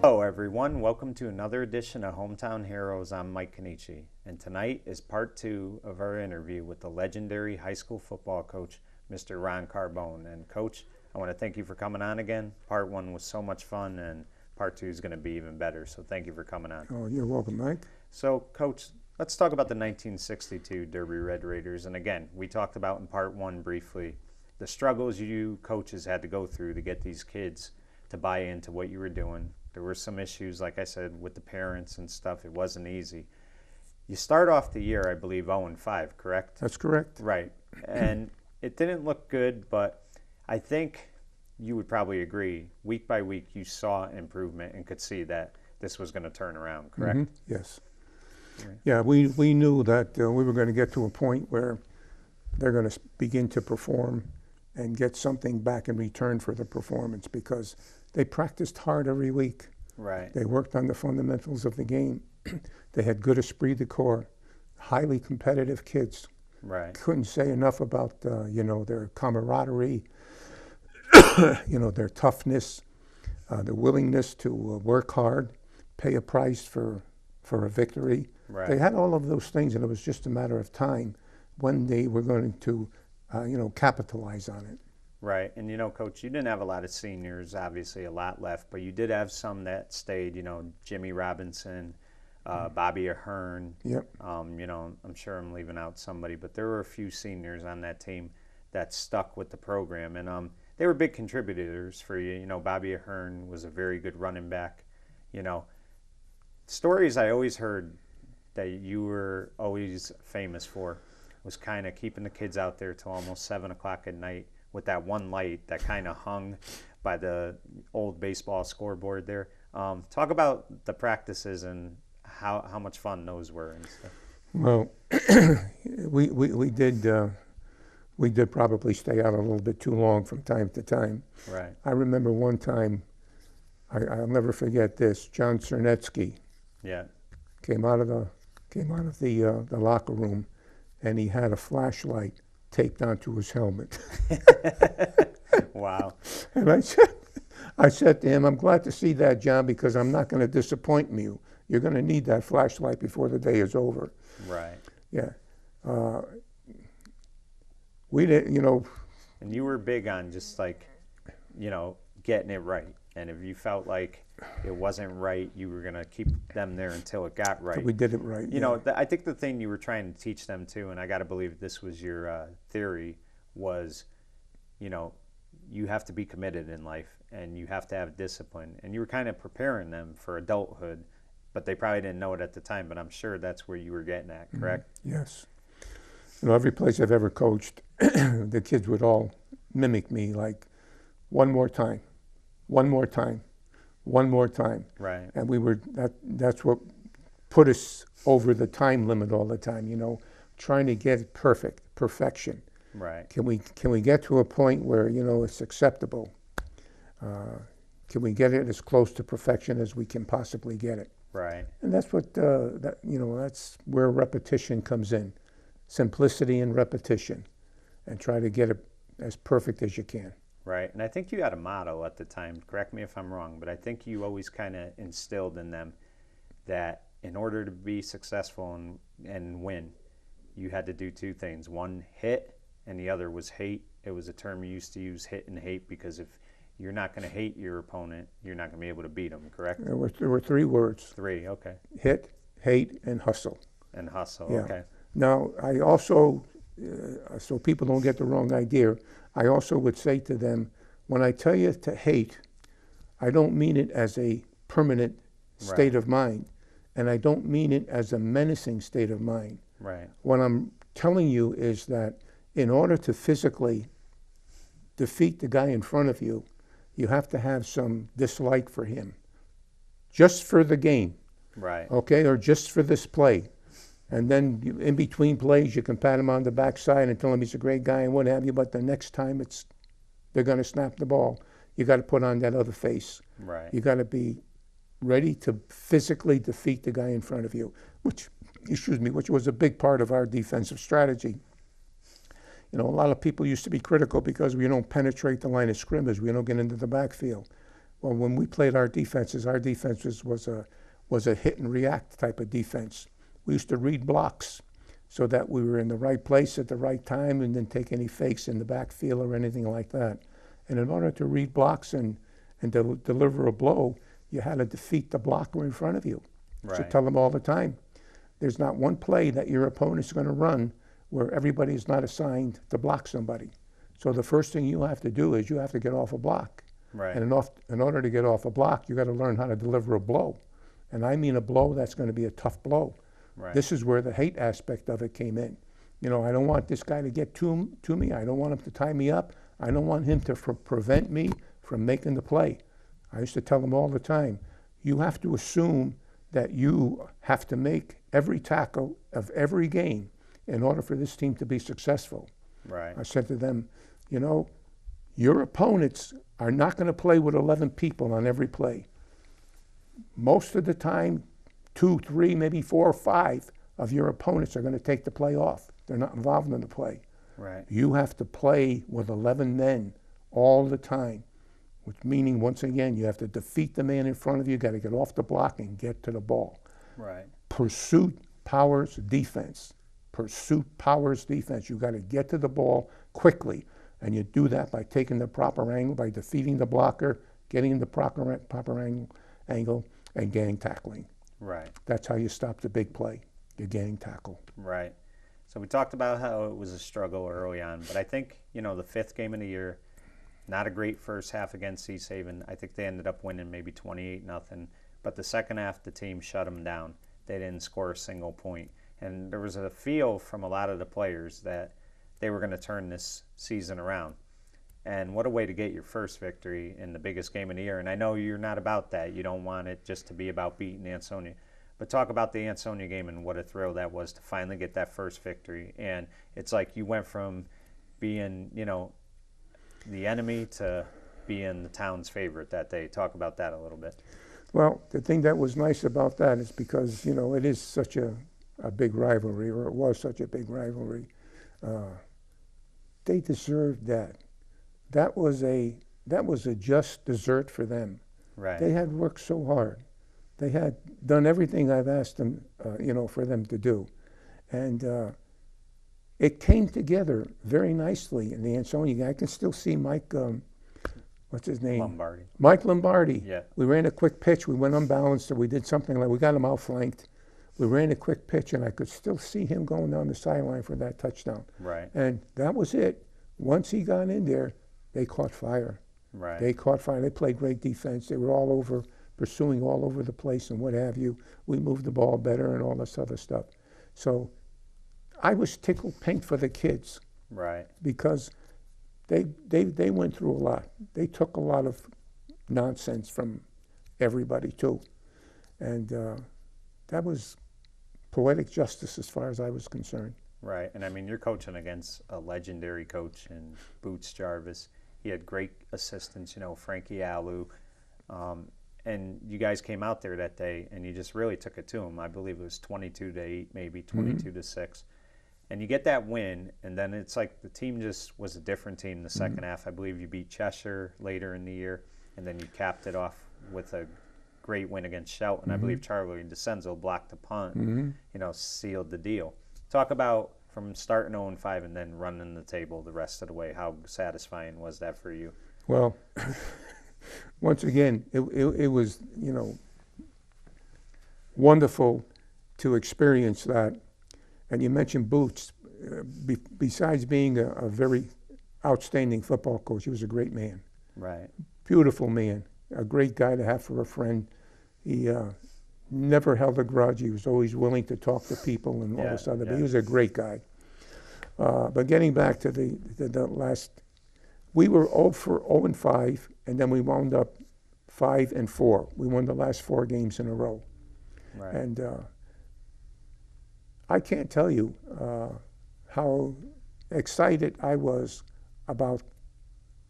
Hello everyone, welcome to another edition of Hometown Heroes. I'm Mike Kenichi, and tonight is part 2 of our interview with the legendary high school football coach, Mr. Ron Carbone. And Coach, I want to thank you for coming on again. Part 1 was so much fun, and part 2 is going to be even better, so thank you for coming on. Oh, you're welcome, Mike. So, Coach, let's talk about the 1962 Derby Red Raiders. And again, we talked about in part 1 briefly the struggles you coaches had to go through to get these kids to buy into what you were doing. There were some issues, like I said, with the parents and stuff. It wasn't easy. You start off the year, I believe, 0-5, correct? That's correct. Right. And it didn't look good, but I think you would probably agree, week by week, you saw improvement and could see that this was going to turn around, correct? Mm-hmm. Yes. Right. Yeah, we knew that we were going to get to a point where they're going to begin to perform and get something back in return for the performance, because they practiced hard every week. Right. They worked on the fundamentals of the game. They had good esprit de corps, highly competitive kids. Right. Couldn't say enough about their camaraderie, their toughness, their willingness to work hard, pay a price for a victory. Right. They had all of those things, and it was just a matter of time when they were going to capitalize on it. Right. And, Coach, you didn't have a lot of seniors, obviously a lot left, but you did have some that stayed, Jimmy Robinson, Bobby Ahern. Yep. I'm sure I'm leaving out somebody, but there were a few seniors on that team that stuck with the program. And they were big contributors for you. Bobby Ahern was a very good running back. Stories I always heard that you were always famous for was kind of keeping the kids out there till almost 7 o'clock at night with that one light that kind of hung by the old baseball scoreboard there. Talk about the practices and how much fun those were and stuff. Well, we did probably stay out a little bit too long from time to time. Right. I remember one time, I'll never forget this. John Cernetsky. Yeah. Came out of the locker room, and he had a flashlight taped onto his helmet. Wow. And I said to him, "I'm glad to see that, John, because I'm not going to disappoint you. You're going to need that flashlight before the day is over." Right. Yeah. We didn't, And you were big on just getting it right. And if you felt like it wasn't right, you were going to keep them there until it got right. We did it right. I think the thing you were trying to teach them too, and I got to believe this was your theory, was, you have to be committed in life and you have to have discipline. And you were kind of preparing them for adulthood, but they probably didn't know it at the time, but I'm sure that's where you were getting at, correct? Mm-hmm. Yes. Every place I've ever coached, the kids would all mimic me, like, one more time. One more time, one more time. Right. And that's what put us over the time limit all the time, trying to get it perfection. Right. Can we get to a point where, it's acceptable? Can we get it as close to perfection as we can possibly get it? Right. And that's what, that's where repetition comes in. Simplicity and repetition, and try to get it as perfect as you can. Right, and I think you had a motto at the time, correct me if I'm wrong, but I think you always kind of instilled in them that in order to be successful and win, you had to do two things. One, hit, and the other was hate. It was a term you used to use, hit and hate, because if you're not going to hate your opponent, you're not going to be able to beat them, correct? There were 3 words. 3, okay. Hit, hate, and hustle. And hustle, Yeah. Okay. Now, I also, so people don't get the wrong idea, I also would say to them, when I tell you to hate, I don't mean it as a permanent state of mind, and I don't mean it as a menacing state of mind. Right. What I'm telling you is that in order to physically defeat the guy in front of you, you have to have some dislike for him, just for the game, Right. okay, or just for this play. And then in between plays, you can pat him on the backside and tell him he's a great guy and what have you, but the next time they're going to snap the ball, you got to put on that other face. Right. You got to be ready to physically defeat the guy in front of you, which was a big part of our defensive strategy. A lot of people used to be critical because we don't penetrate the line of scrimmage, we don't get into the backfield. Well, when we played our defenses was a hit and react type of defense. We used to read blocks so that we were in the right place at the right time and didn't take any fakes in the backfield or anything like that. And in order to read blocks and deliver a blow, you had to defeat the blocker in front of you. Right. So tell them all the time, there's not one play that your opponent's going to run where everybody is not assigned to block somebody. So the first thing you have to do is you have to get off a block. Right. And in order to get off a block, you got to learn how to deliver a blow. And I mean a blow that's going to be a tough blow. Right. This is where the hate aspect of it came in. You know, I don't want this guy to get to me. I don't want him to tie me up. I don't want him to prevent me from making the play. I used to tell them all the time, you have to assume that you have to make every tackle of every game in order for this team to be successful. Right. I said to them, you know, your opponents are not going to play with 11 people on every play. Most of the time, 2, 3, maybe 4 or 5 of your opponents are going to take the play off. They're not involved in the play. Right. You have to play with 11 men all the time, which meaning, once again, you have to defeat the man in front of you, got to get off the block and get to the ball. Right. Pursuit powers defense. Pursuit powers defense. You got to get to the ball quickly, and you do that by taking the proper angle, by defeating the blocker, getting the proper angle, and gang tackling. Right. That's how you stop the big play, the gang tackle. Right. So we talked about how it was a struggle early on, but I think, you know, the 5th game of the year, not a great first half against East Haven. I think they ended up winning maybe 28-0, but the second half the team shut them down. They didn't score a single point. And there was a feel from a lot of the players that they were going to turn this season around. And what a way to get your first victory in the biggest game of the year. And I know you're not about that. You don't want it just to be about beating Ansonia. But talk about the Ansonia game and what a thrill that was to finally get that first victory. And it's like you went from being, you know, the enemy to being the town's favorite that day. Talk about that a little bit. Well, the thing that was nice about that is because, you know, it is such a big rivalry, or it was such a big rivalry. They deserved that. That was a just dessert for them. Right. They had worked so hard. They had done everything I've asked them, you know, for them to do, and it came together very nicely in the Ansonia game. I can still see Mike. What's his name? Lombardi. Mike Lombardi. Yeah. We ran a quick pitch. We went unbalanced, or we did something like we got him outflanked. We ran a quick pitch, and I could still see him going down the sideline for that touchdown. Right. And that was it. Once he got in there, they caught fire. Right. They caught fire. They played great defense. They were all over, pursuing all over the place and what have you. We moved the ball better and all this other stuff. So I was tickled pink for the kids. Right. Because they went through a lot. They took a lot of nonsense from everybody too. And that was poetic justice as far as I was concerned. Right, and I mean, you're coaching against a legendary coach in Boots Jarvis. He had great assistants, you know, Frankie Alou. And you guys came out there that day, and you just really took it to him. I believe it was 22-8, maybe 22-6. And you get that win, and then it's like the team just was a different team in the second half. I believe you beat Cheshire later in the year, and then you capped it off with a great win against Shelton. I believe Charlie Disenzo blocked the punt, you know, sealed the deal. Talk about from starting 0-5 and then running the table the rest of the way. How satisfying was that for you? Well, once again, it was, you know, wonderful to experience that. And you mentioned Boots. Besides being a very outstanding football coach, he was a great man. Right. Beautiful man. A great guy to have for a friend. He never held a grudge. He was always willing to talk to people and all this other. But he was a great guy. But getting back to the last, we were 0-5, and then we wound up 5-4. We won the last 4 games in a row. Right. And I can't tell you how excited I was about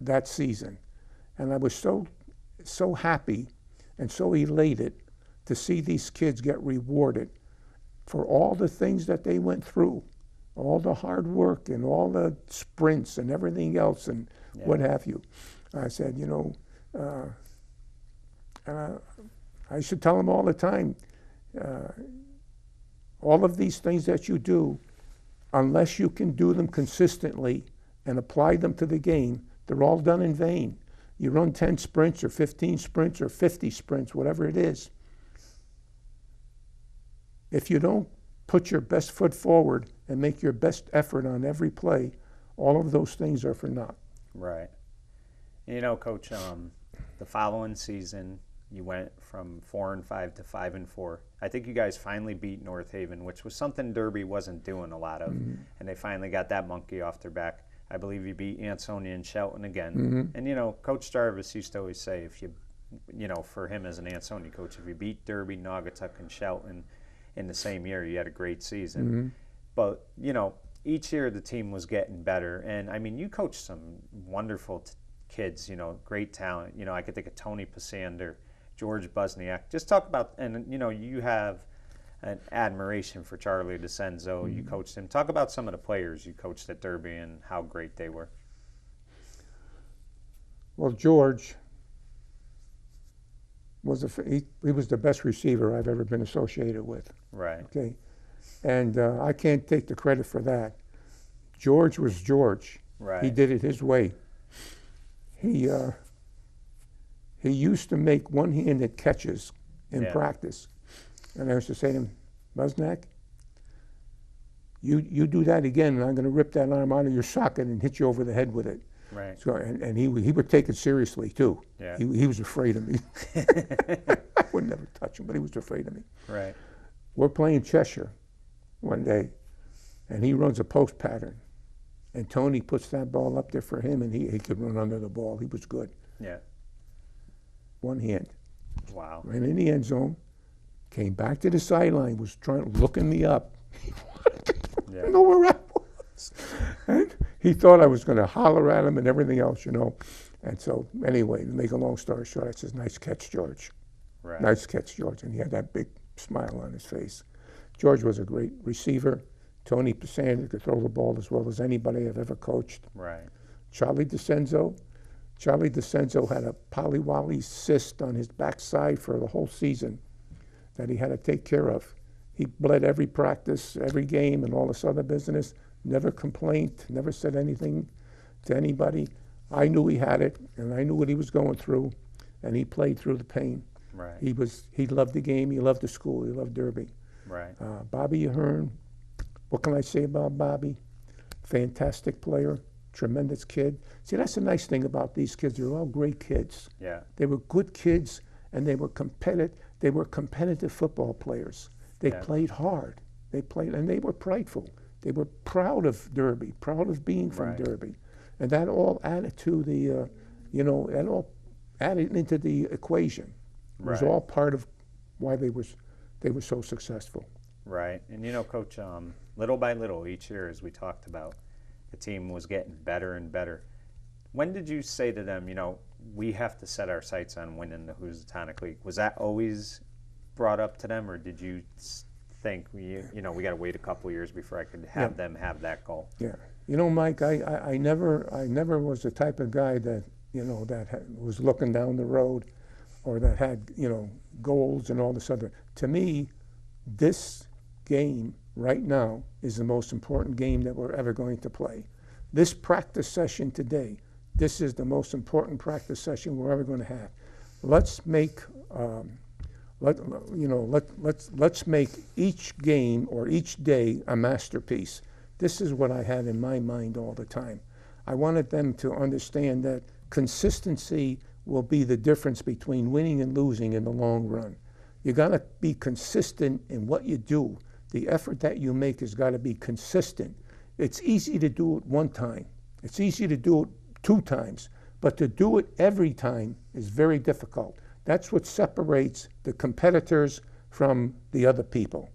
that season. And I was so happy and so elated to see these kids get rewarded for all the things that they went through, all the hard work and all the sprints and everything else and what have you. I said, you know, I should tell them all the time, all of these things that you do, unless you can do them consistently and apply them to the game, they're all done in vain. You run 10 sprints or 15 sprints or 50 sprints, whatever it is. If you don't put your best foot forward and make your best effort on every play, all of those things are for naught. Right. You know, Coach, the following season, you went from 4-5 to 5-4. I think you guys finally beat North Haven, which was something Derby wasn't doing a lot of, and they finally got that monkey off their back. I believe you beat Ansonia and Shelton again. And, you know, Coach Jarvis used to always say, if you know, for him as an Ansonia coach, if you beat Derby, Naugatuck, and Shelton in the same year, you had a great season. But, you know, each year the team was getting better. And, I mean, you coached some wonderful kids, you know, great talent. You know, I could think of Tony Pasander, George Busniak. Just talk about, and, you know, you have an admiration for Charlie Disenzo. You coached him. Talk about some of the players you coached at Derby and how great they were. Well, George was he was the best receiver I've ever been associated with. Right. Okay, and I can't take the credit for that. George was George. Right. He did it his way. He used to make one-handed catches in practice. And I used to say to him, Busnack, you do that again, and I'm going to rip that arm out of your socket and hit you over the head with it. Right. So, and he would take it seriously, too. Yeah. He was afraid of me. I would never touch him, but he was afraid of me. Right. We're playing Cheshire one day, and he runs a post pattern. And Tony puts that ball up there for him, and he could run under the ball. He was good. Yeah. One hand. Wow. Ran in the end zone, came back to the sideline, was looking me up. He wanted to know where I was. And he thought I was going to holler at him and everything else, you know. And so, anyway, to make a long story short, I says, nice catch, George. Right. Nice catch, George. And he had that big smile on his face. George was a great receiver. Tony Pasander could throw the ball as well as anybody I've ever coached. Right. Charlie Disenzo had a polywally cyst on his backside for the whole season that he had to take care of. He bled every practice, every game, and all this other business. Never complained, never said anything to anybody. I knew he had it, and I knew what he was going through, and he played through the pain. Right. He loved the game, he loved the school, he loved Derby. Right. Bobby Ahern, what can I say about Bobby? Fantastic player, tremendous kid. See, that's the nice thing about these kids. They're all great kids. Yeah. They were good kids, and they were competitive football players. They played hard. They played, and they were prideful. They were proud of Derby, proud of being from Derby, and that all added to the, that all added into the equation. It was all part of why they were so successful. Right, and you know, Coach, little by little, each year, as we talked about, the team was getting better and better. When did you say to them, you know, we have to set our sights on winning the Housatonic League? Was that always brought up to them, or did you think, we got to wait a couple years before I could have them have that goal? Yeah, you know, Mike, I never was the type of guy that was looking down the road, or that had goals and all this other. To me, this game right now is the most important game that we're ever going to play. This practice session today, this is the most important practice session we're ever going to have. Let's make let's make each game or each day a masterpiece. This is what I had in my mind all the time. I wanted them to understand that consistency will be the difference between winning and losing in the long run. You got to be consistent in what you do. The effort that you make has got to be consistent. It's easy to do it one time. It's easy to do it 2 times. But to do it every time is very difficult. That's what separates the competitors from the other people.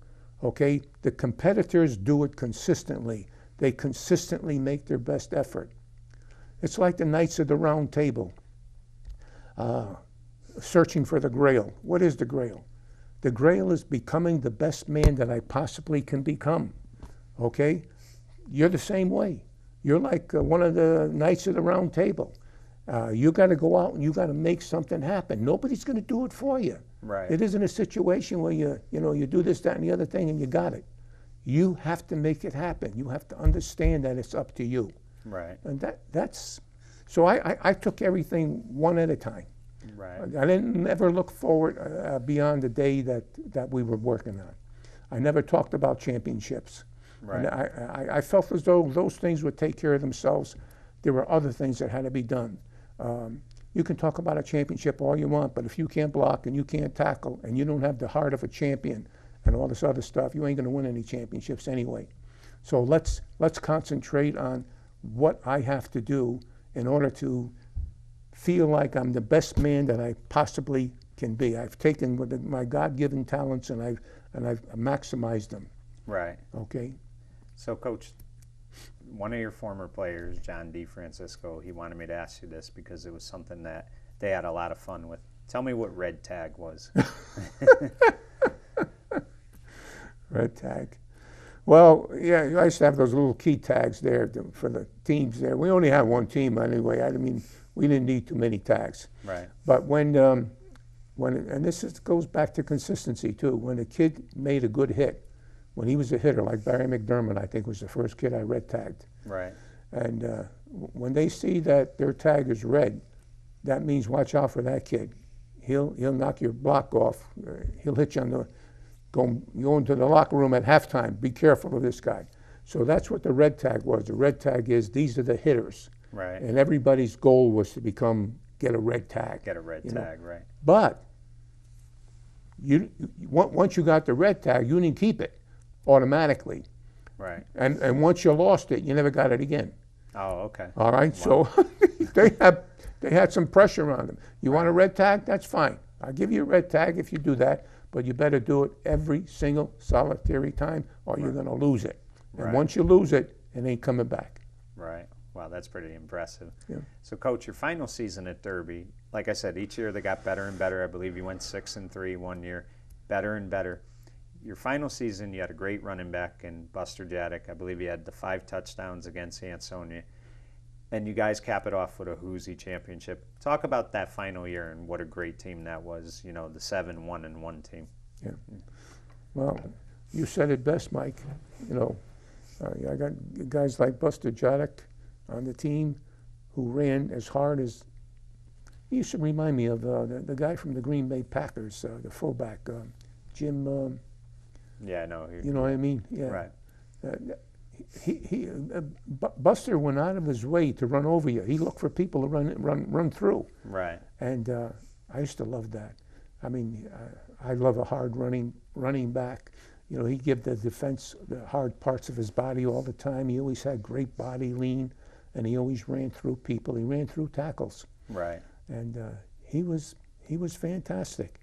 Okay? The competitors do it consistently. They consistently make their best effort. It's like the Knights of the Round Table, searching for the Grail. What is the Grail? The Grail is becoming the best man that I possibly can become. Okay? You're the same way. You're like one of the Knights of the Round Table. You got to go out and you got to make something happen. Nobody's going to do it for you. Right. It isn't a situation where you do this, that, and the other thing, and you got it. You have to make it happen. You have to understand that it's up to you. Right. And that's so I took everything one at a time. Right. I didn't ever look forward beyond the day that we were working on. I never talked about championships. Right. And I felt as though those things would take care of themselves. There were other things that had to be done. You can talk about a championship all you want, but if you can't block and you can't tackle and you don't have the heart of a champion and all this other stuff, you ain't going to win any championships anyway. So let's concentrate on what I have to do in order to feel like I'm the best man that I possibly can be. I've taken my God-given talents and I've maximized them. Right. Okay. So, Coach, one of your former players, John D. Francisco, he wanted me to ask you this because it was something that they had a lot of fun with. Tell me what red tag was. Red tag. Well, yeah, I used to have those little key tags there for the teams there. We only had one team anyway. I mean, we didn't need too many tags. Right. But and goes back to consistency too. When a kid made a good hit, when he was a hitter, like Barry McDermott, I think was the first kid I red tagged. Right. And when they see that their tag is red, that means watch out for that kid. He'll knock your block off. He'll hit you on the go into the locker room at halftime. Be careful of this guy. So that's what the red tag was. The red tag is these are the hitters. Right. And everybody's goal was to get a red tag. Get a red tag, right. But once you got the red tag, you didn't keep it automatically. Right. And once you lost it, you never got it again. Oh, okay. All right. Wow. So they had some pressure on them. You want a red tag? That's fine. I'll give you a red tag if you do that, but you better do it every single solitary time or you're going to lose it. And once you lose it, it ain't coming back. Right. Wow, that's pretty impressive. Yeah. So, Coach, your final season at Derby, like I said, each year they got better and better. I believe you went 6-3 one year, better and better. Your final season, you had a great running back in Buster Jadek. I believe he had the 5 touchdowns against Ansonia. And you guys cap it off with a Whoosy championship. Talk about that final year and what a great team that was, the 7-1-1 team. Yeah. Well, you said it best, Mike. I got guys like Buster Jadek on the team who ran as hard as. He used to remind me of the guy from the Green Bay Packers, the fullback, Jim. Yeah, I know. You know what I mean? Yeah. Right. Buster went out of his way to run over you. He looked for people to run through. Right. And I used to love that. I mean, I love a hard running back. He'd give the defense the hard parts of his body all the time. He always had great body lean, and he always ran through people. He ran through tackles. Right. And he was fantastic.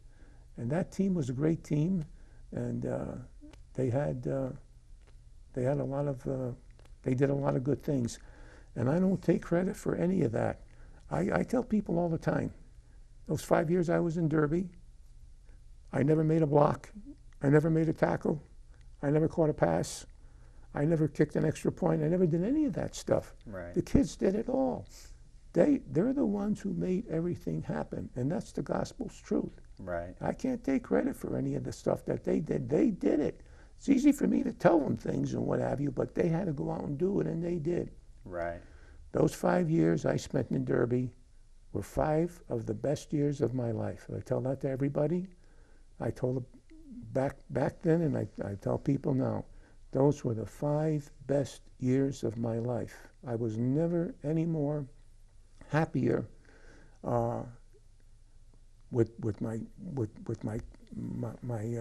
And that team was a great team, and they did a lot of good things. And I don't take credit for any of that. I tell people all the time, those 5 years I was in Derby, I never made a block. I never made a tackle. I never caught a pass. I never kicked an extra point. I never did any of that stuff. Right. The kids did it all. They're the ones who made everything happen, and that's the gospel's truth. Right. I can't take credit for any of the stuff that they did. They did it. It's easy for me to tell them things and what have you, but they had to go out and do it, and they did. Right. Those 5 years I spent in Derby were 5 of the best years of my life. I tell that to everybody. I told them back then, and I tell people now, those were the 5 best years of my life. I was never any more happier with my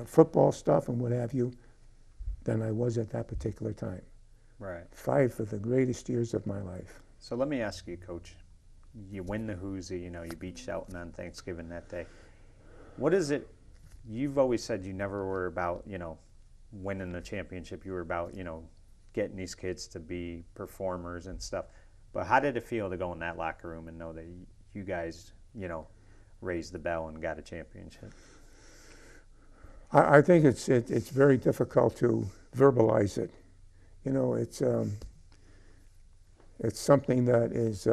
football stuff and what have you than I was at that particular time. Right. 5 of the greatest years of my life. So let me ask you, Coach. You win the Whoosy, you beat Shelton on Thanksgiving that day. What is it? You've always said you never were about, winning the championship. You were about, getting these kids to be performers and stuff. But how did it feel to go in that locker room and know that you guys, raised the bell and got a championship? I think it's very difficult to verbalize it. It's something that is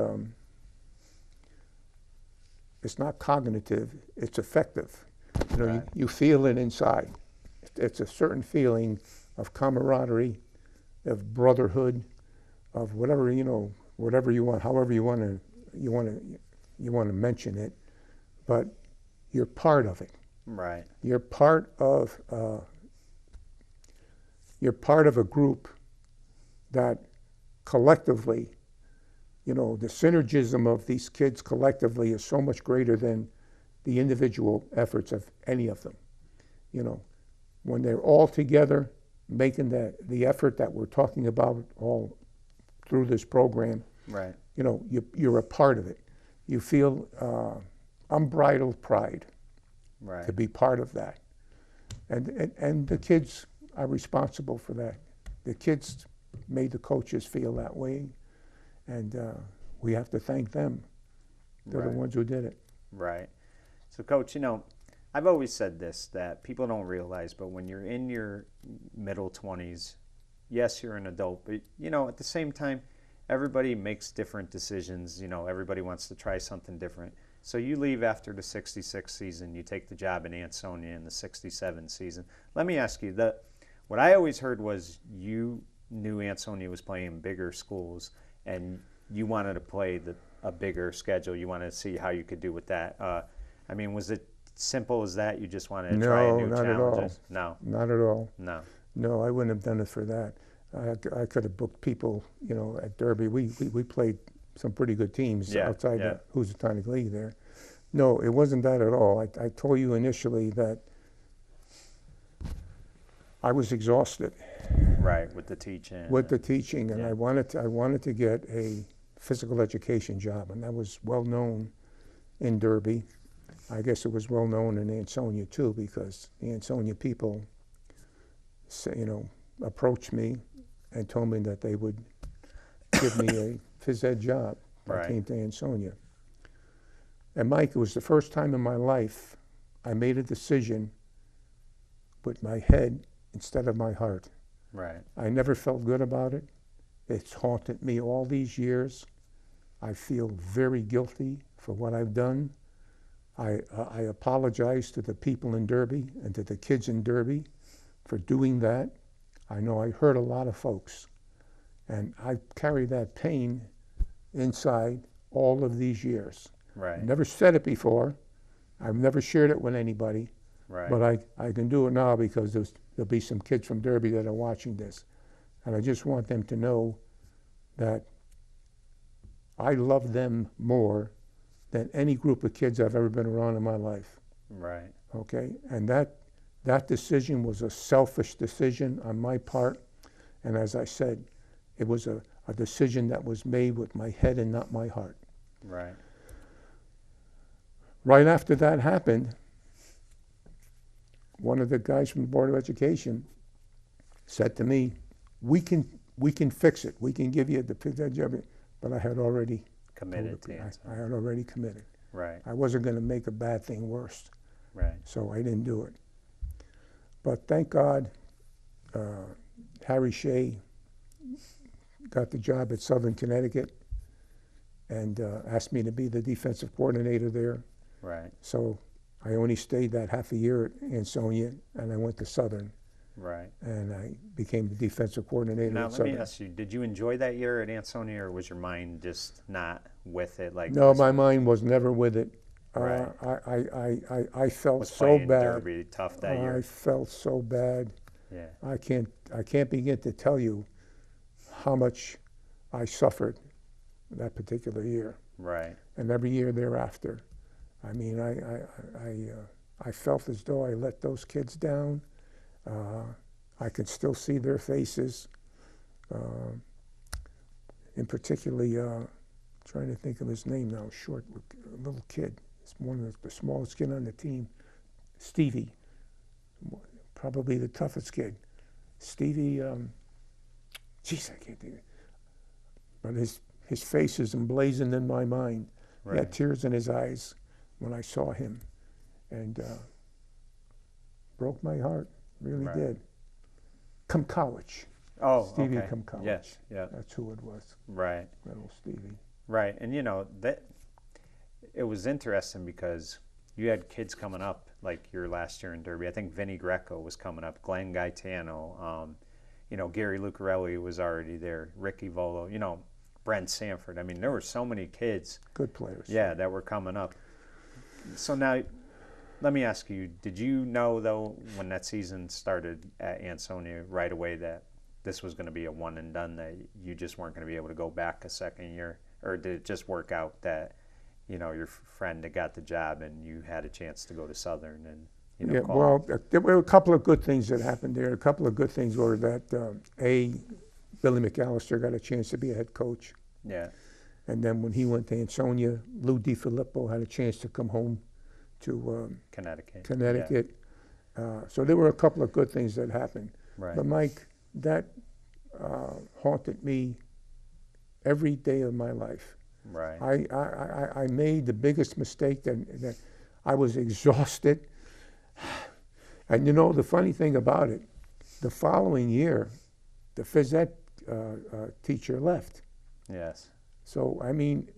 it's not cognitive, it's affective. You know, Right. you feel it inside. It's a certain feeling of camaraderie, of brotherhood, of whatever, you know, whatever you want, however you want to mention it, but you're part of it. Right. You're part of a group that collectively, you know, the synergism of these kids collectively is so much greater than the individual efforts of any of them. You know, when they're all together making the effort that we're talking about all through this program, Right. you know, you're a part of it. You feel unbridled pride Right. to be part of that. And the kids are responsible for that. The kids made the coaches feel that way, and we have to thank them. They're Right. the ones who did it. Right. So, Coach, you know, I've always said this, that people don't realize, but when you're in your middle 20s, yes, you're an adult, but, you know, at the same time, everybody makes different decisions. You know, everybody wants to try something different. So you leave after the 66 season, you take the job in Ansonia in the 67 season. Let me ask you, what I always heard was you knew Ansonia was playing bigger schools, and you wanted to play a bigger schedule. You wanted to see how you could do with that. I mean, was it simple as that? You just wanted to try a new No, not at all. challenges? No, Not at all. no. No, I wouldn't have done it for that. I could have booked people, you know, at Derby. We played some pretty good teams outside the Housatonic League there. No, it wasn't that at all. I told you initially that I was exhausted. Right, with the teaching. With the teaching, and Yeah. I wanted to get a physical education job, and that was well known in Derby. I guess it was well known in Ansonia too, because the Ansonia people, you know, approached me and told me that they would give me a phys ed job. Right. I came to Ansonia. And Mike, it was the first time in my life I made a decision with my head instead of my heart. Right. I never felt good about it. It's haunted me all these years. I feel very guilty for what I've done. I apologize to the people in Derby and to the kids in Derby for doing that. I know I hurt a lot of folks, and I carry that pain inside all of these years. Right. Never said it before. I've never shared it with anybody, Right. but I can do it now because there'll be some kids from Derby that are watching this. And I just want them to know that I love them more than any group of kids I've ever been around in my life. Right. Okay? And that decision was a selfish decision on my part. And as I said, it was a decision that was made with my head and not my heart. Right. Right after that happened, one of the guys from the Board of Education said to me, we can fix it. We can give you the phys ed job. But I had already Committed to answer. I had already committed. Right. I wasn't going to make a bad thing worse. Right. So I didn't do it. But thank God, Harry Shea got the job at Southern Connecticut and asked me to be the defensive coordinator there. Right. So I only stayed that half a year at Ansonia, and I went to Southern, Right. and I became the defensive coordinator Now, at let Southern. me ask you, did you enjoy that year at Ansonia, or was your mind just not with it? Like No, this my one? mind was never with it. Right. I felt Was so playing bad. Derby tough that I year. felt so bad. Yeah. I can't begin to tell you how much I suffered that particular year, Right. and every year thereafter. I mean, I felt as though I let those kids down. I could still see their faces. In particularly, trying to think of his name now, short little kid. It's one of the smallest kid on the team. Stevie, probably the toughest kid. Stevie, geez, I can't think of it. But his face is emblazoned in my mind. He had Right. tears in his eyes when I saw him, and broke my heart, really Right. did. Kumkowicz, Oh, Stevie okay. Kumkowicz. Yes. Yeah. That's who it was, Right. little Stevie. Right. And you know that it was interesting because you had kids coming up like your last year in Derby. I think Vinny Greco was coming up, Glenn Gaetano, Gary Lucarelli was already there, Ricky Volo, Brent Sanford. I mean, there were so many kids. Good players. Yeah, that were coming up. So now, let me ask you, did you know, though, when that season started at Ansonia right away that this was going to be a one and done, that you just weren't going to be able to go back a second year? Or did it just work out that, your friend that got the job and you had a chance to go to Southern and, Yeah, well, there were a couple of good things that happened there. A couple of good things were that, Billy McAllister got a chance to be a head coach. Yeah. And then when he went to Ansonia, Lou DiFilippo had a chance to come home to Connecticut. Yeah. So there were a couple of good things that happened. Right. But Mike, that haunted me every day of my life. Right. I made the biggest mistake that I was exhausted. And the funny thing about it, the following year, the phys ed teacher left. Yes. So, I mean,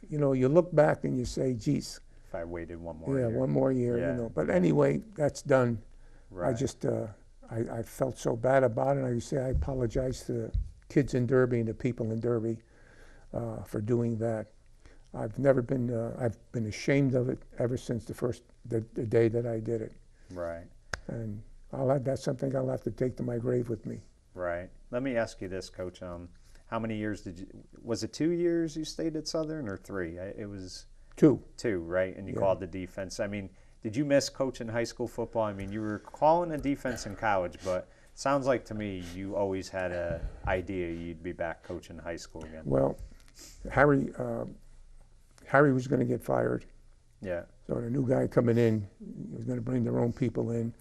you look back and you say, geez. If I waited one more year. Yeah, one more year, Yeah. But anyway, that's done. Right. I just, I felt so bad about it. I say I apologize to the kids in Derby and the people in Derby for doing that. I've been ashamed of it ever since the day that I did it. Right. And that's something I'll have to take to my grave with me. Right. Let me ask you this, Coach. How many years was it 2 years you stayed at Southern or 3? It was 2. 2, right? And you called the defense. I mean, did you miss coaching high school football? I mean, you were calling a defense in college, but it sounds like to me you always had an idea you'd be back coaching high school again. Well, Harry was going to get fired. Yeah. So the new guy coming in, he was going to bring their own people in.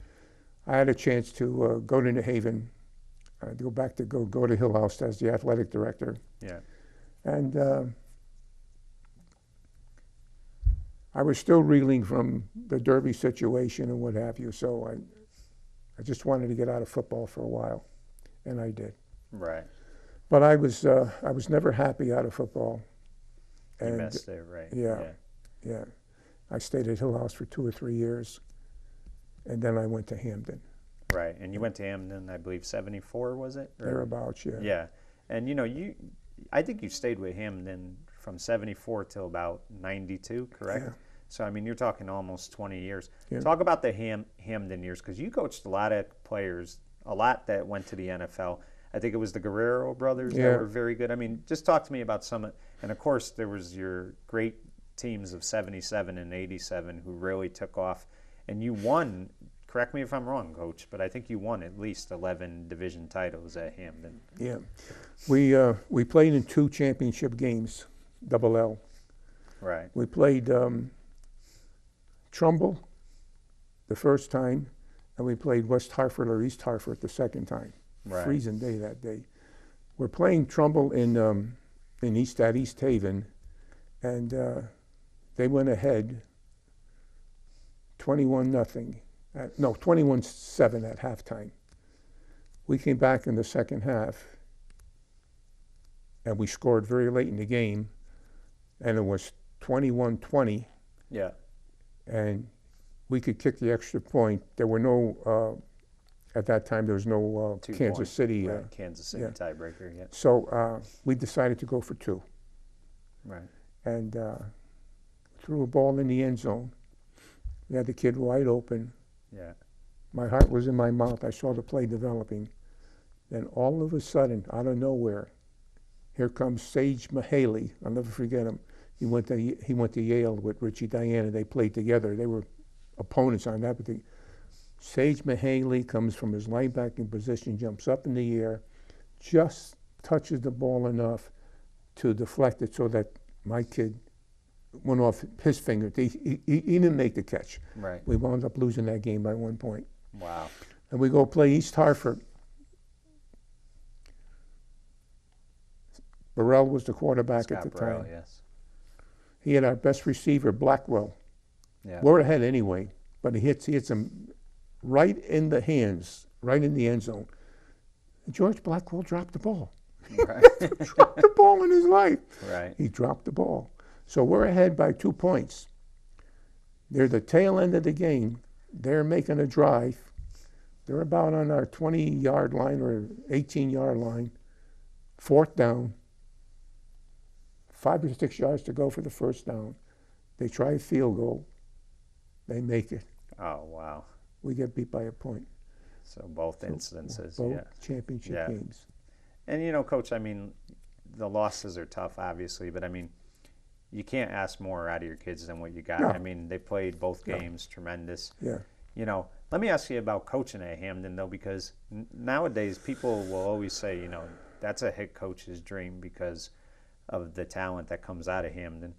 I had a chance to go to New Haven, go to Hill House as the athletic director. Yeah. And I was still reeling from the Derby situation and what have you. So I just wanted to get out of football for a while, and I did. Right. But I was never happy out of football. You missed it, right? Yeah. I stayed at Hill House for 2 or 3 years, and then I went to Hamden. Right, and you went to Hamden, I believe, 74, was it? Thereabouts, yeah. Yeah, and I think you stayed with Hamden from 74 till about 92, correct? Yeah. So, I mean, you're talking almost 20 years. Yeah. Talk about the Hamden years, because you coached a lot of players, a lot that went to the NFL. I think it was the Guerrero brothers that were very good. I mean, just talk to me about some, and of course, there was your great teams of 77 and 87 who really took off, and you won. Correct me if I'm wrong, Coach, but I think you won at least 11 division titles at Hamden. Yeah, we played in 2 championship games, double L. Right. We played Trumbull the first time, and we played West Hartford or East Hartford the second time. Right. Freezing day that day. We're playing Trumbull in East Haven, and they went ahead 21-0. 21-7 at halftime. We came back in the second half, and we scored very late in the game, and it was 21-20. Yeah. And we could kick the extra point. There were no, at that time, there was no Kansas City. Right. Kansas City tiebreaker, yeah. So we decided to go for 2. Right. And threw a ball in the end zone. We had the kid wide open. Yeah. My heart was in my mouth. I saw the play developing. Then all of a sudden, out of nowhere, here comes Sage Mahaley. I'll never forget him. He went to Yale with Richie Diana. They played together. They were opponents on that. But Sage Mahaley comes from his linebacking position, jumps up in the air, just touches the ball enough to deflect it so that my kid went off his finger. He didn't make the catch. Right. We wound up losing that game by 1 point. Wow. And we go play East Hartford. Burrell was the quarterback at the Burrell, time. yes. He had our best receiver, Blackwell. Yeah. We're ahead anyway, but he hits him right in the hands, right in the end zone. And George Blackwell dropped the ball. Right. Dropped the ball in his life. Right. He dropped the ball. So we're ahead by 2 points. Near the tail end of the game, they're making a drive. They're about on our 20-yard line or 18-yard line. 4th down. 5 or 6 yards to go for the first down. They try a field goal. They make it. Oh, wow. We get beat by a point. So both instances, Both yeah. championship games. And, you know, Coach, I mean, the losses are tough, obviously, but, I mean, you can't ask more out of your kids than what you got. No. I mean, they played both games, tremendous. Yeah. You know, let me ask you about coaching at Hamden, though, because nowadays people will always say, you know, that's a head coach's dream because of the talent that comes out of Hamden.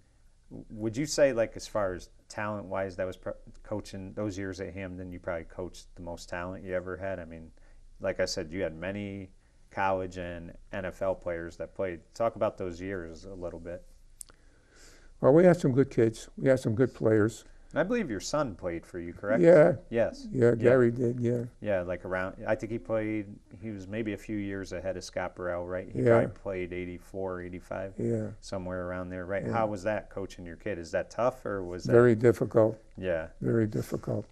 Would you say, like, as far as talent-wise, that was coaching those years at Hamden, you probably coached the most talent you ever had? I mean, like I said, you had many college and NFL players that played. Talk about those years a little bit. Well, we had some good kids. We had some good players. And I believe your son played for you, correct? Yeah. Yes. Yeah, Gary did, yeah. Yeah, like around, I think he was maybe a few years ahead of Scott Burrell, right? He Yeah. probably played 84, 85, Yeah. somewhere around there, right? Yeah. How was that coaching your kid? Is that tough or was that? Very difficult. Yeah. Very difficult.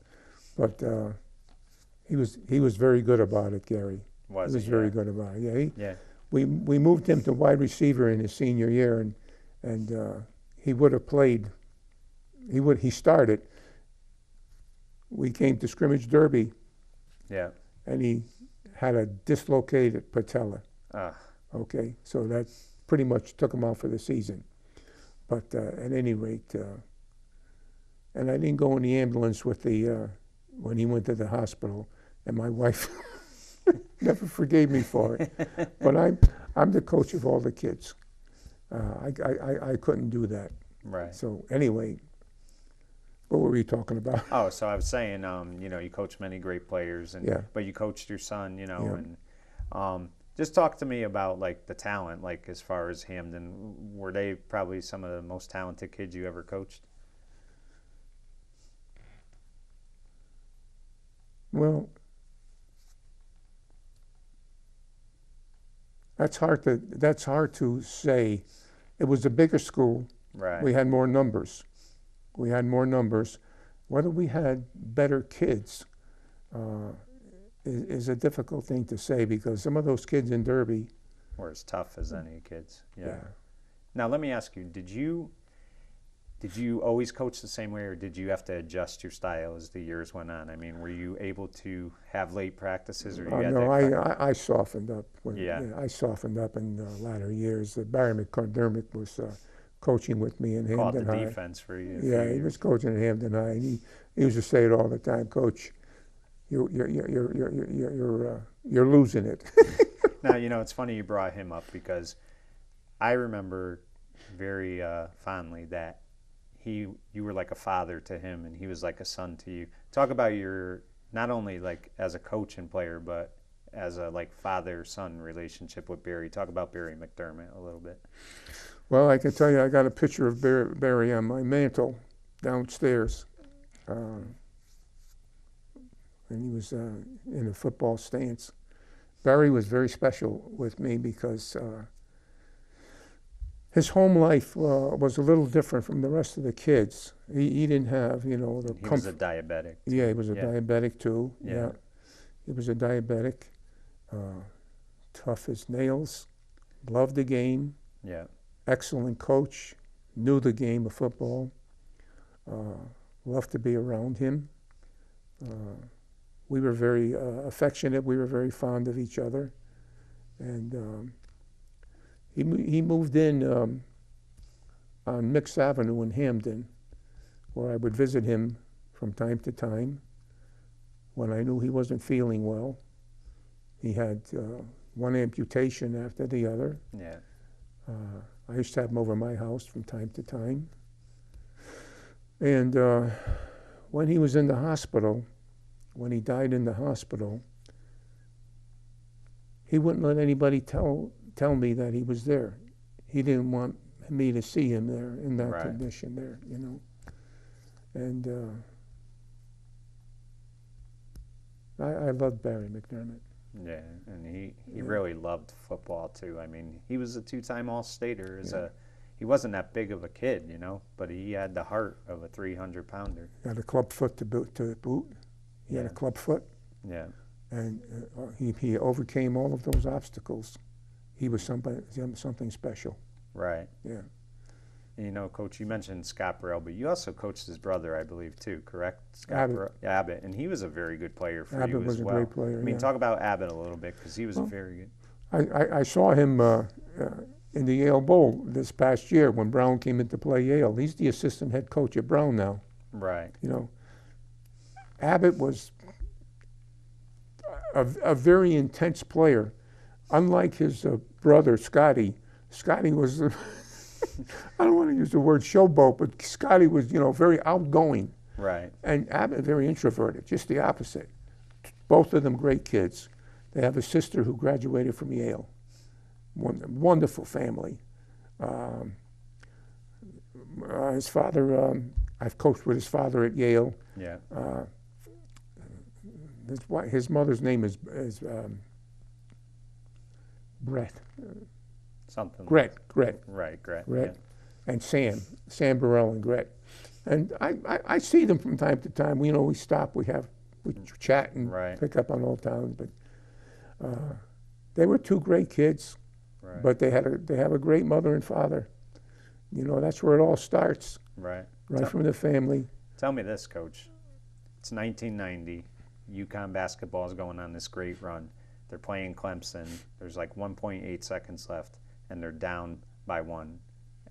But he was very good about it, Gary. He was very good about it. Yeah. We moved him to wide receiver in his senior year, and he would have played. He started. We came to scrimmage derby. Yeah. And he had a dislocated patella. Okay, so that pretty much took him out for the season. But at any rate, and I didn't go in the ambulance with the when he went to the hospital, and my wife never forgave me for it. But I'm the coach of all the kids. I couldn't do that. Right. So anyway, what were we talking about? Oh, so I was saying, you know, you coached many great players, and Yeah. but you coached your son, you know, Yeah. and just talk to me about like the talent, like as far as Hamden, were they probably some of the most talented kids you ever coached? Well, that's hard to say. It was a bigger school. Right. We had more numbers. Whether we had better kids is a difficult thing to say because some of those kids in Derby were as tough as any kids. Yeah. Now let me ask you: Did you always coach the same way, or did you have to adjust your style as the years went on? I mean, were you able to have late practices, or you had no, to I softened up. Yeah. I softened up in the latter years. Barry McCormick was coaching with me in caught Hamden the High. defense for you? Yeah, he was coaching at Hamden High. And he used to say it all the time, Coach. You're losing it. Now, you know, it's funny you brought him up because I remember very fondly that you were like a father to him and he was like a son to you. Talk about your, not only like as a coach and player, but as a like father-son relationship with Barry. Talk about Barry McDermott a little bit. Well, I can tell you I got a picture of Barry on my mantle downstairs. And he was in a football stance. Barry was very special with me because his home life was a little different from the rest of the kids. He didn't have, you know, the He was a diabetic. Yeah, he was a diabetic too. Yeah. He was a diabetic. Tough as nails. Loved the game. Yeah. Excellent coach. Knew the game of football. Loved to be around him. We were very affectionate. We were very fond of each other. And he moved in on Mix Avenue in Hamden, where I would visit him from time to time when I knew he wasn't feeling well. He had one amputation after the other. Yeah. I used to have him over my house from time to time. And when he was in the hospital, when he died in the hospital, he wouldn't let anybody tell me that he was there. He didn't want me to see him there in that condition there, you know. And I loved Barry McDermott. Yeah, and he really loved football too. I mean, he was a two-time All-Stater as a, he wasn't that big of a kid, you know, but he had the heart of a 300-pounder. Had a club foot to boot. He had a club foot. Yeah. And he overcame all of those obstacles. He was something special. Right. Yeah. And, you know, Coach, you mentioned Scott Burrell, but you also coached his brother, I believe, too, correct? Abbott. And he was a very good player for Abbott you as was well. a great player. I mean, talk about Abbott a little bit, because he was very good. I saw him in the Yale Bowl this past year when Brown came in to play Yale. He's the assistant head coach at Brown now. Right. You know, Abbott was a very intense player. Unlike his brother, Scotty was, I don't want to use the word showboat, but Scotty was, you know, very outgoing. Right. And Abbott, very introverted, just the opposite. Both of them great kids. They have a sister who graduated from Yale. Wonderful family. His father, I've coached with his father at Yale. Yeah. His mother's name is Brett. Something. Gret. Right, Gret. Yeah. And Sam Burrell and Gret. And I see them from time to time. We stop, we chat and pick up on old times. But they were two great kids. Right. But they have a great mother and father. You know, that's where it all starts. Right. From the family. Tell me this, Coach. It's 1990. UConn basketball is going on this great run. They're playing Clemson. There's like 1.8 seconds left, and they're down by 1.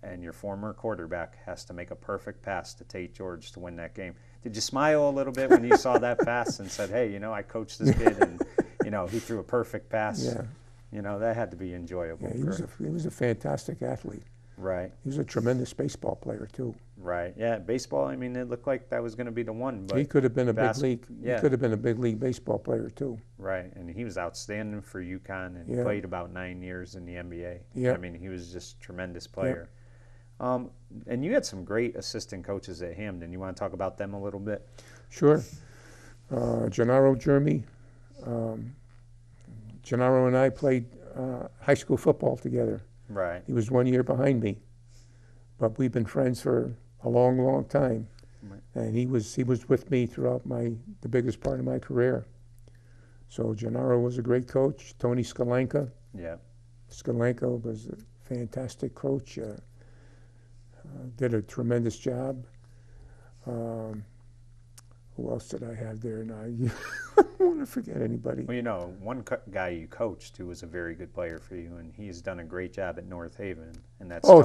And your former quarterback has to make a perfect pass to Tate George to win that game. Did you smile a little bit when you saw that pass and said, hey, you know, I coached this kid, and, you know, he threw a perfect pass? Yeah. You know, that had to be enjoyable. Yeah, he was a fantastic athlete. Right. He was a tremendous baseball player, too. Right. Yeah, baseball, I mean, it looked like that was going to be the one. But he could have been a big league. Yeah. He could have been a big league baseball player, too. Right. And he was outstanding for UConn and played about 9 years in the NBA. Yeah. I mean, he was just a tremendous player. Yeah. And you had some great assistant coaches at Hamden. You want to talk about them a little bit? Sure. Gennaro Jeremy. Gennaro and I played high school football together. Right. He was 1 year behind me, but we've been friends for a long, long time. Right. And he was with me throughout the biggest part of my career. So Gennaro was a great coach. Tony Skalenka. Yeah. Skalenka was a fantastic coach. Did a tremendous job. Who else did I have there? Now I don't want to forget anybody. Well, you know, one guy you coached who was a very good player for you, and he's done a great job at North Haven, and that's Tony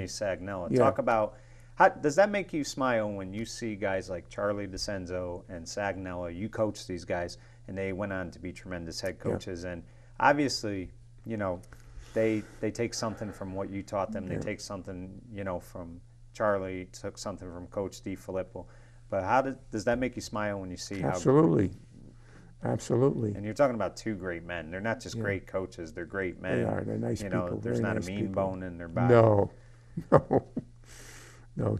Sagnella. Yeah. Talk about, how does that make you smile when you see guys like Charlie Disenzo and Sagnella? You coach these guys, and they went on to be tremendous head coaches, and obviously, you know, they take something from what you taught them. They take something, you know, from Charlie, took something from Coach DiFilippo. But how does that make you smile when you see how? Absolutely. Absolutely. And you're talking about two great men. They're not just great coaches. They're great men. They are. They're nice people. You know, there's not a mean bone in their body. No.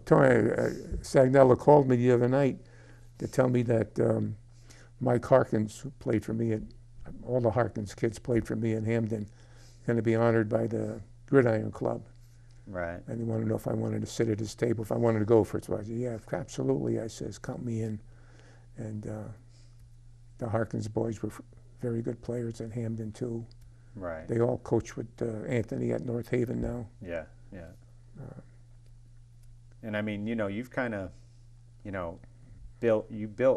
Tony Sagnella called me the other night to tell me that Mike Harkins, who played for me all the Harkins kids played for me in Hamden, going to be honored by the Gridiron Club. Right. And he wanted to know if I wanted to sit at his table, if I wanted to go for it. So I said, yeah, absolutely. I says, count me in. And the Harkins boys were very good players at Hamden, too. Right. They all coach with Anthony at North Haven now. Yeah, yeah. And I mean, you know, you've kind of, you know, built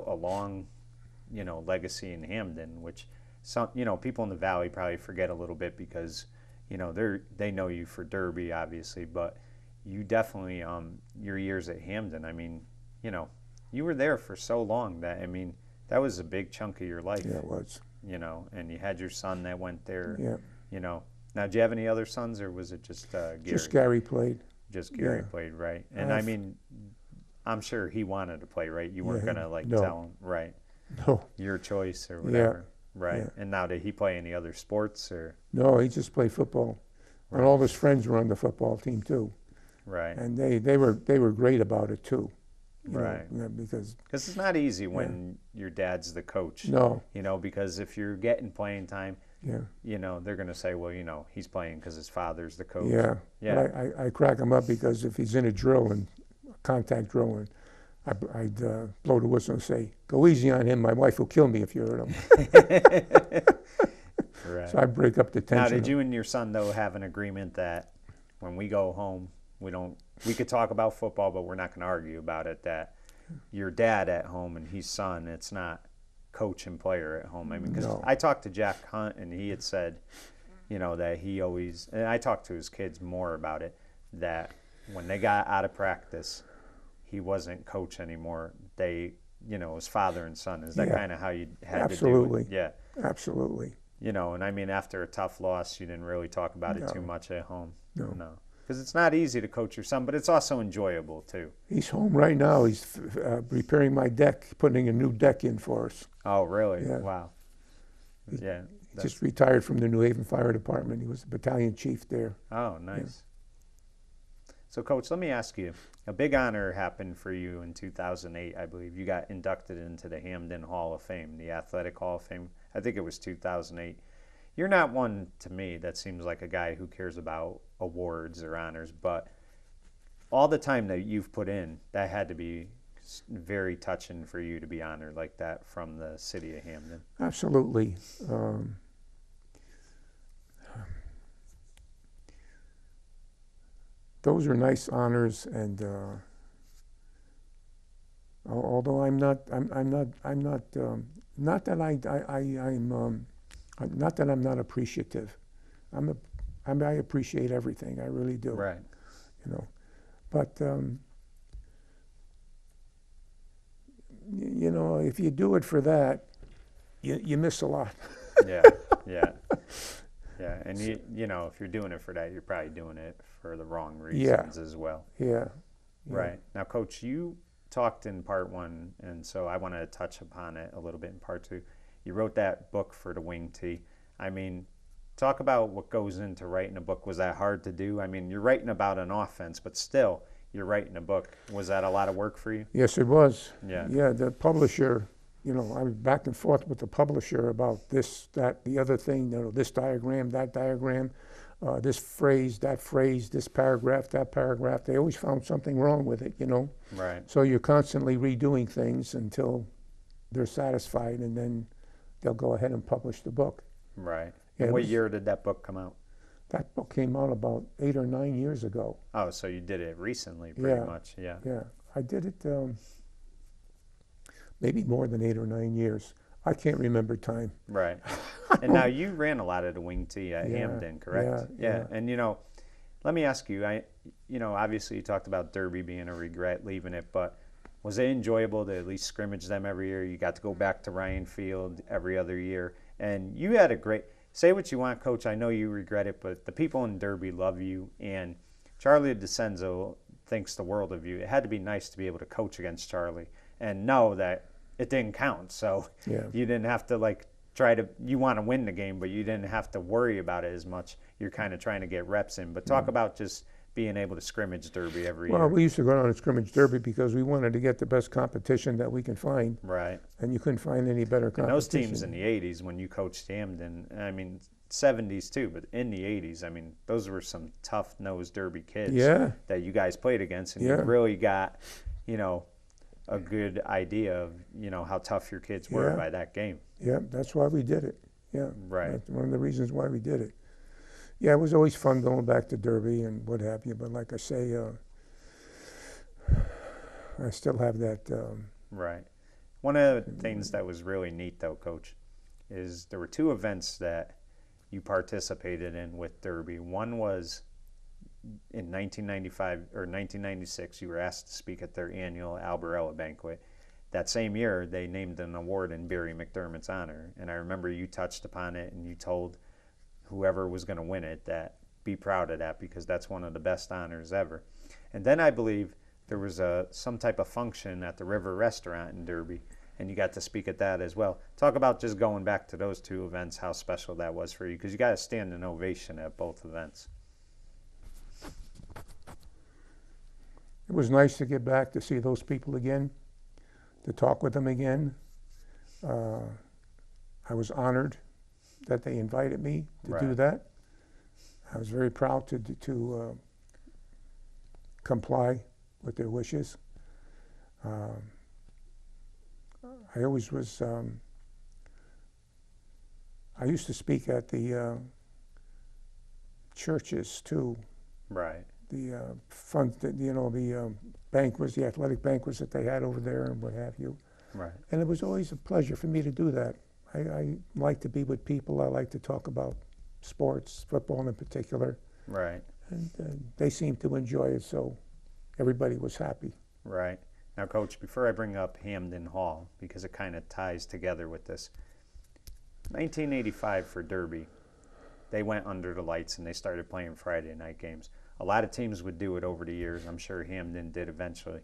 a long, you know, legacy in Hamden, which some, you know, people in the Valley probably forget a little bit because, you know, they know you for Derby, obviously, but you definitely, your years at Hamden, I mean, you know, you were there for so long that, I mean, that was a big chunk of your life. Yeah, it was. You know, and you had your son that went there. Yeah. You know, now, do you have any other sons, or was it just Gary? Just Gary played. Just Gary played, right? And I mean, I'm sure he wanted to play, right? You weren't gonna tell him, right? No. Your choice or whatever. Yeah. Right. Yeah. And now, did he play any other sports or? No, he just played football. Right. And all his friends were on the football team too. Right. And they were great about it too. Right. You know, because it's not easy when your dad's the coach. No. You know, because if you're getting playing time, Yeah. they're going to say, well, he's playing because his father's the coach. Yeah. Yeah. But I crack him up because if he's in a drill and a contact drill, and I'd blow the whistle and say, "Go easy on him. My wife will kill me if you hurt him." Right. So I break up the tension. Now, did you and your son though have an agreement that when we go home, we could talk about football, but we're not going to argue about it? That your dad at home and he's son, it's not coach and player at home. I mean, because No. I talked to Jack Hunt and he had said, that he always, and I talked to his kids more about it, that when they got out of practice, he wasn't coach anymore. They, it was father and son. Is that Yeah. kind of how you had Absolutely. to do it? Yeah. Absolutely. And I mean, after a tough loss, you didn't really talk about it too much at home. No. Because it's not easy to coach your son, but it's also enjoyable too. He's home right now. He's repairing my deck, putting a new deck in for us. Oh, really? Yeah. Wow. Yeah. Just retired from the New Haven Fire Department. He was the battalion chief there. Oh, nice. So, Coach, let me ask you, a big honor happened for you in 2008, I believe. You got inducted into the Hamden Hall of Fame, the Athletic Hall of Fame. I think it was 2008. You're not one, to me, that seems like a guy who cares about awards or honors, but all the time that you've put in, that had to be very touching for you to be honored like that from the city of Hamden. Absolutely. Those are nice honors, and although I'm not not that not that I'm not appreciative. I appreciate everything. I really do. Right. But if you do it for that, you miss a lot. Yeah. And if you're doing it for that, you're probably doing it for the wrong reasons as well. Yeah. Right. Now, Coach, you talked in part one, and so I want to touch upon it a little bit in part two. You wrote that book for the wing tee. I mean, talk about what goes into writing a book. Was that hard to do? I mean, you're writing about an offense, but still, you're writing a book. Was that a lot of work for you? Yes, it was. Yeah. Yeah, the publisher, I was back and forth with the publisher about this, that, the other thing, this diagram, that diagram, this phrase, this paragraph, that paragraph. They always found something wrong with it, Right. So you're constantly redoing things until they're satisfied, and then they'll go ahead and publish the book. Right. Yeah, What year did that book come out? That book came out about 8 or 9 years ago. Oh, so you did it recently, pretty much. Yeah. Yeah, I did it maybe more than 8 or 9 years. I can't remember time. Right. And now you ran a lot of the wing tee at Hamden, correct? Yeah. And let me ask you. Obviously you talked about Derby being a regret leaving it, but was it enjoyable to at least scrimmage them every year? You got to go back to Ryan Field every other year, and you had a great. Say what you want, Coach. I know you regret it, but the people in Derby love you, and Charlie Disenzo thinks the world of you. It had to be nice to be able to coach against Charlie and know that it didn't count. So you didn't have to you want to win the game, but you didn't have to worry about it as much. You're kind of trying to get reps in. But talk about just being able to scrimmage Derby every year. Well, we used to go down and scrimmage Derby because we wanted to get the best competition that we can find. Right. And you couldn't find any better competition. And those teams in the 80s when you coached Hamden, I mean, 70s too, but in the 80s, I mean, those were some tough-nosed Derby kids that you guys played against, and you really got, a good idea of, how tough your kids were by that game. Yeah, that's why we did it. Yeah. Right. That's one of the reasons why we did it. Yeah, it was always fun going back to Derby and what have you, but like I say, I still have that. Right. One of the things that was really neat, though, Coach, is there were two events that you participated in with Derby. One was in 1995 or 1996, you were asked to speak at their annual Albarella banquet. That same year, they named an award in Barry McDermott's honor, and I remember you touched upon it and you told whoever was going to win it that be proud of that because that's one of the best honors ever. And then I believe there was some type of function at the River Restaurant in Derby, and you got to speak at that as well. Talk about just going back to those two events, how special that was for you, because you got a standing ovation at both events. It was nice to get back to see those people again, to talk with them again. I was honored that they invited me to do Right. that. I was very proud to comply with their wishes. I always was. I used to speak at the churches too. Right. The the banquets, the athletic banquets that they had over there, and what have you. Right. And it was always a pleasure for me to do that. I like to be with people. I like to talk about sports, football in particular. Right. And they seemed to enjoy it, so everybody was happy. Right. Now, Coach, before I bring up Hamden Hall, because it kind of ties together with this, 1985 for Derby, they went under the lights and they started playing Friday night games. A lot of teams would do it over the years. I'm sure Hamden did eventually.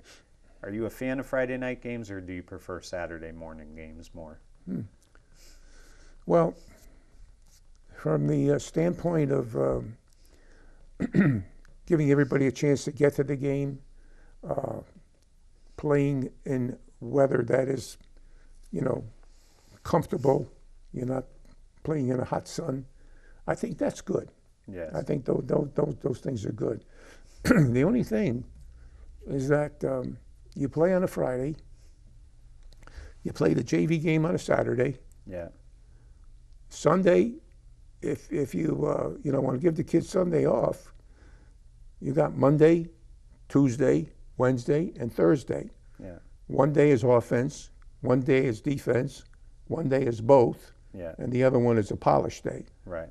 Are you a fan of Friday night games, or do you prefer Saturday morning games more? Well, from the standpoint of giving everybody a chance to get to the game, playing in weather that is, comfortable, you're not playing in a hot sun, I think that's good. Yes. I think those things are good. The only thing is that you play on a Friday, you play the JV game on a Saturday. Yeah. Sunday, if you want to give the kids Sunday off, you got Monday, Tuesday, Wednesday, and Thursday. Yeah. One day is offense, one day is defense, one day is both, Yeah. and the other one is a polish day. Right.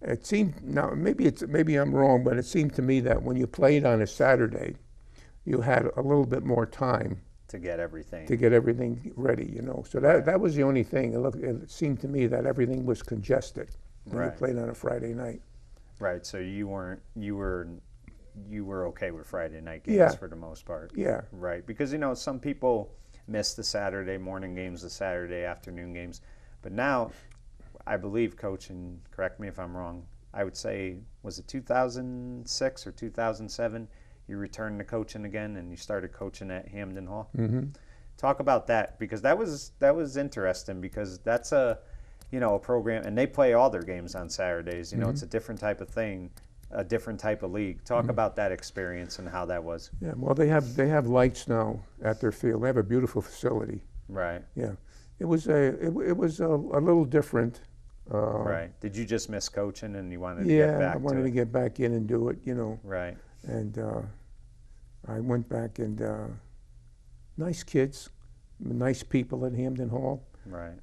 It seemed, now maybe I'm wrong, but it seemed to me that when you played on a Saturday, you had a little bit more time To get everything. ready. So that was the only thing. It seemed to me that everything was congested when you Right. played on a Friday night. Right. So you were okay with Friday night games Yeah. for the most part. Yeah. Right. Because some people miss the Saturday morning games, the Saturday afternoon games, but now, I believe, Coach, and correct me if I'm wrong, I would say, was it 2006 or 2007? You returned to coaching again, and you started coaching at Hamden Hall. Mm-hmm. Talk about that, because that was interesting, because that's a program, and they play all their games on Saturdays. It's a different type of thing, a different type of league. Talk about that experience and how that was. Yeah. Well, they have lights now at their field. They have a beautiful facility. Right. Yeah. It was a little different. Right. Did you just miss coaching and you wanted to get back I wanted to to it? get back in and do it. Right. And I went back, and nice kids, nice people at Hamden Hall. Right.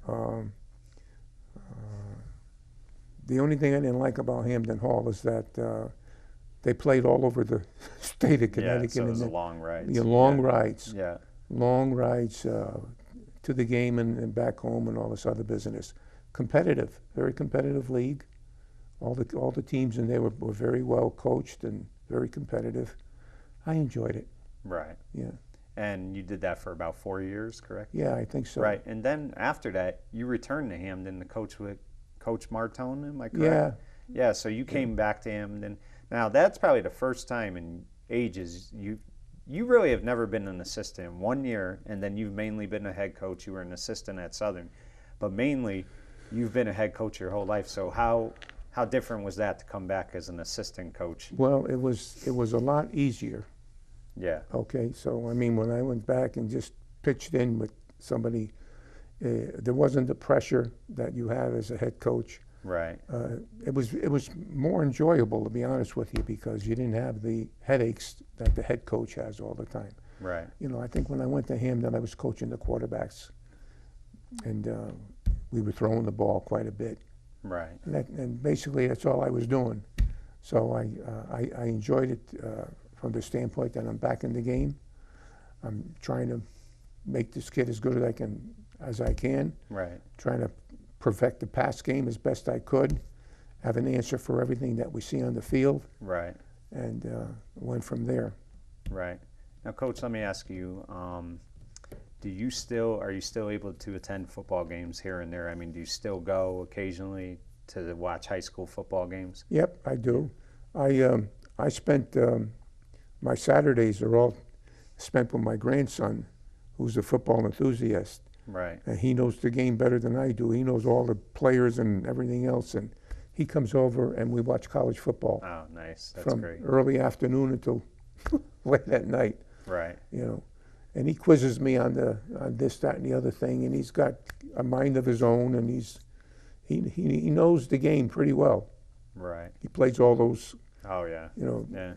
The only thing I didn't like about Hamden Hall is that they played all over the state of Connecticut. Yeah, so it was a and long ride. long rides. Yeah. Long rides to the game and back home and all this other business. Competitive, very competitive league. All the teams in there were very well coached and very competitive. I enjoyed it. Right. Yeah. And you did that for about 4 years, correct? Yeah, I think so. Right. And then after that, you returned to Hamden to coach with Coach Martone, am I correct? Yeah. Yeah, so you came back to Hamden. Now, that's probably the first time in ages you really have never been an assistant. 1 year, and then you've mainly been a head coach. You were an assistant at Southern. But mainly, you've been a head coach your whole life. So how different was that to come back as an assistant coach? Well, it was a lot easier. Yeah. Okay, so when I went back and just pitched in with somebody, there wasn't the pressure that you have as a head coach. Right. It was more enjoyable, to be honest with you, because you didn't have the headaches that the head coach has all the time. Right. I think when I went to Hamden, I was coaching the quarterbacks, and we were throwing the ball quite a bit. Right. And basically that's all I was doing. So I enjoyed it from the standpoint that I'm back in the game. I'm trying to make this kid as good as I can. Right. Trying to perfect the pass game as best I could. Have an answer for everything that we see on the field. Right. And went from there. Right. Now, Coach, let me ask you, are you still able to attend football games here and there? Do you still go occasionally to watch high school football games? Yep, I do. I spent my Saturdays are all spent with my grandson, who's a football enthusiast. Right. And he knows the game better than I do. He knows all the players and everything else. And he comes over and we watch college football. Oh, nice. That's from great. early afternoon until late at night. Right. You know, and he quizzes me on this, that, and the other thing. And he's got a mind of his own, and he knows the game pretty well. Right. He plays all those. Oh yeah. You know. Yeah.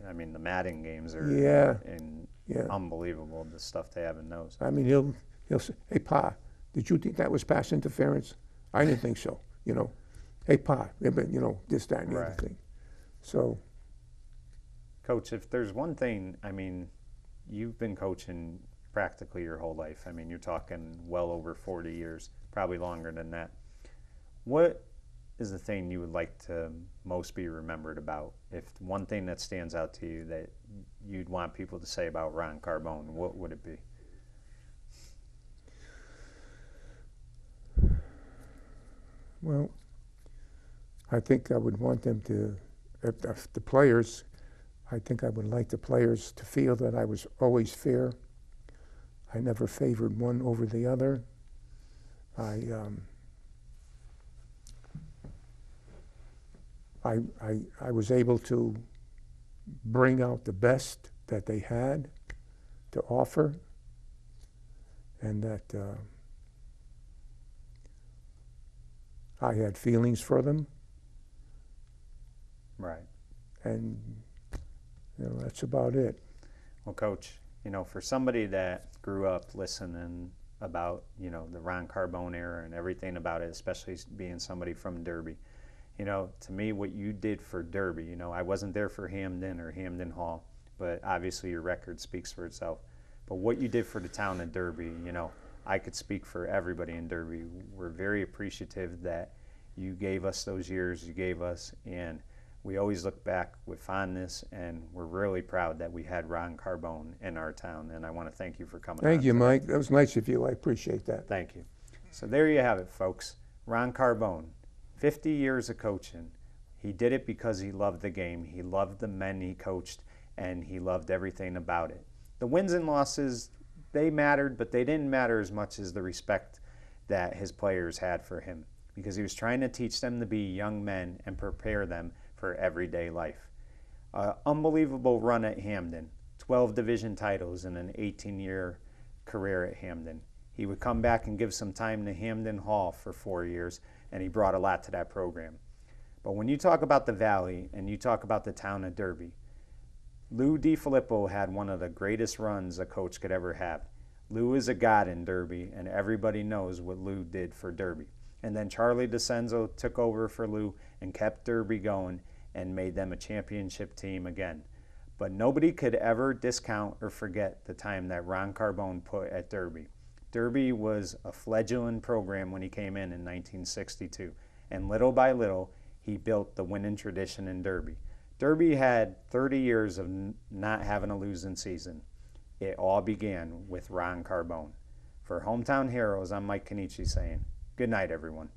I mean, the Madden games are unbelievable. The stuff they have in those. I mean, he'll say, "Hey, Pa, did you think that was pass interference? I didn't think so." You know, "Hey, Pa, you know, this, that, and the other thing." So, Coach, if there's one thing, I mean, you've been coaching practically your whole life. I mean, you're talking well over 40 years, probably longer than that. What is the thing you would like to most be remembered about? If one thing that stands out to you that you'd want people to say about Ron Carbone, what would it be? Well, I think I would want them to, if the players, I think I would like the players to feel that I was always fair. I never favored one over the other. I was able to bring out the best that they had to offer, and that I had feelings for them. Right. And, you know, that's about it. Well, Coach, you know, for somebody that grew up listening about, you know, the Ron Carbone era and everything about it, especially being somebody from Derby, you know, to me, what you did for Derby, you know, I wasn't there for Hamden or Hamden Hall, but obviously your record speaks for itself. But what you did for the town of Derby, you know, I could speak for everybody in Derby. We're very appreciative that you gave us those years you gave us, and we always look back with fondness, and we're really proud that we had Ron Carbone in our town, and I want to thank you for coming on. Thank you, Mike. That was nice of you. I appreciate that. Thank you. So there you have it, folks. Ron Carbone, 50 years of coaching. He did it because he loved the game. He loved the men he coached, and he loved everything about it. The wins and losses, they mattered, but they didn't matter as much as the respect that his players had for him, because he was trying to teach them to be young men and prepare them for everyday life. Unbelievable run at Hamden, 12 division titles in an 18-year career at Hamden. He would come back and give some time to Hamden Hall for 4 years, and he brought a lot to that program. But when you talk about the Valley and you talk about the town of Derby, Lou DiFilippo had one of the greatest runs a coach could ever have. Lou is a god in Derby, and everybody knows what Lou did for Derby. And then Charlie Disenzo took over for Lou and kept Derby going and made them a championship team again. But nobody could ever discount or forget the time that Ron Carbone put at Derby. Derby was a fledgling program when he came in 1962. And little by little, he built the winning tradition in Derby. Derby had 30 years of not having a losing season. It all began with Ron Carbone. For Hometown Heroes, I'm Mike Kenichi saying, good night, everyone.